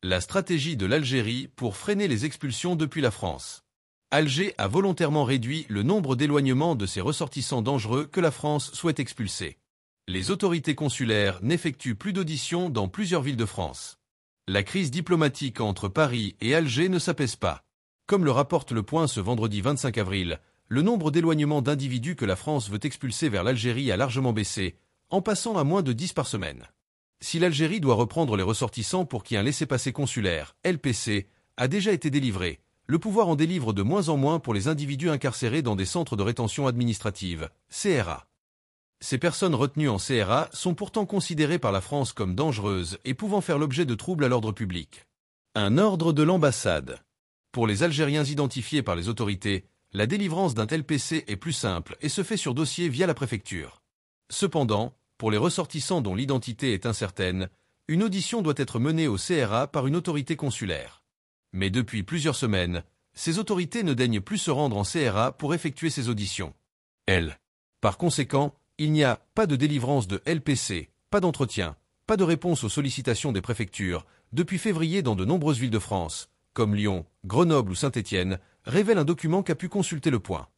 La stratégie de l'Algérie pour freiner les expulsions depuis la France. Alger a volontairement réduit le nombre d'éloignements de ses ressortissants dangereux que la France souhaite expulser. Les autorités consulaires n'effectuent plus d'auditions dans plusieurs villes de France. La crise diplomatique entre Paris et Alger ne s'apaise pas. Comme le rapporte Le Point ce vendredi 25 avril, le nombre d'éloignements d'individus que la France veut expulser vers l'Algérie a largement baissé, en passant à moins de 10 par semaine. Si l'Algérie doit reprendre les ressortissants pour qui un laissez-passer consulaire, LPC, a déjà été délivré, le pouvoir en délivre de moins en moins pour les individus incarcérés dans des centres de rétention administrative, CRA. Ces personnes retenues en CRA sont pourtant considérées par la France comme dangereuses et pouvant faire l'objet de troubles à l'ordre public. Un ordre de l'ambassade. Pour les Algériens identifiés par les autorités, la délivrance d'un LPC est plus simple et se fait sur dossier via la préfecture. Cependant, pour les ressortissants dont l'identité est incertaine, une audition doit être menée au CRA par une autorité consulaire. Mais depuis plusieurs semaines, ces autorités ne daignent plus se rendre en CRA pour effectuer ces auditions. Par conséquent, il n'y a pas de délivrance de LPC, pas d'entretien, pas de réponse aux sollicitations des préfectures, depuis février dans de nombreuses villes de France, comme Lyon, Grenoble ou Saint-Étienne, révèle un document qu'a pu consulter Le Point.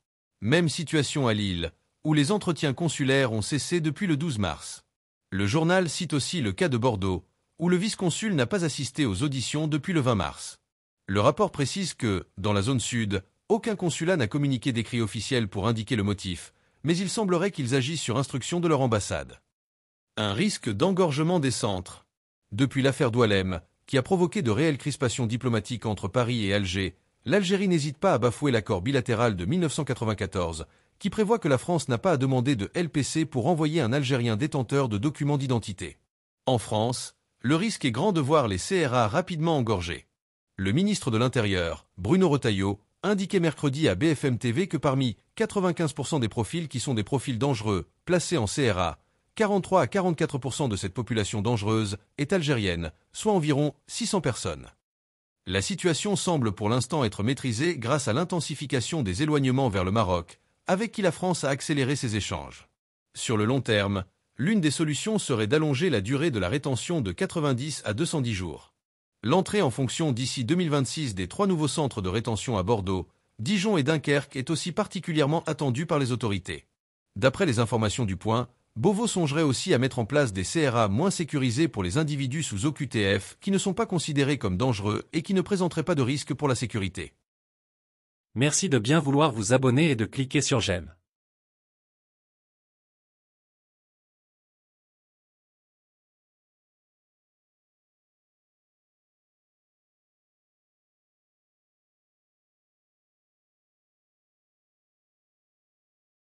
Même situation à Lille, où les entretiens consulaires ont cessé depuis le 12 mars. Le journal cite aussi le cas de Bordeaux, où le vice-consul n'a pas assisté aux auditions depuis le 20 mars. Le rapport précise que, dans la zone sud, aucun consulat n'a communiqué d'écrit officiel pour indiquer le motif, mais il semblerait qu'ils agissent sur instruction de leur ambassade. Un risque d'engorgement des centres. Depuis l'affaire Doualem, qui a provoqué de réelles crispations diplomatiques entre Paris et Alger, l'Algérie n'hésite pas à bafouer l'accord bilatéral de 1994, qui prévoit que la France n'a pas à demander de LPC pour envoyer un Algérien détenteur de documents d'identité. En France, le risque est grand de voir les CRA rapidement engorgés. Le ministre de l'Intérieur, Bruno Retailleau, indiquait mercredi à BFM TV que parmi 95% des profils qui sont des profils dangereux, placés en CRA, 43 à 44% de cette population dangereuse est algérienne, soit environ 600 personnes. La situation semble pour l'instant être maîtrisée grâce à l'intensification des éloignements vers le Maroc, avec qui la France a accéléré ses échanges. Sur le long terme, l'une des solutions serait d'allonger la durée de la rétention de 90 à 210 jours. L'entrée en fonction d'ici 2026 des 3 nouveaux centres de rétention à Bordeaux, Dijon et Dunkerque est aussi particulièrement attendue par les autorités. D'après les informations du Point, Beauvau songerait aussi à mettre en place des CRA moins sécurisés pour les individus sous OQTF qui ne sont pas considérés comme dangereux et qui ne présenteraient pas de risque pour la sécurité. Merci de bien vouloir vous abonner et de cliquer sur j'aime.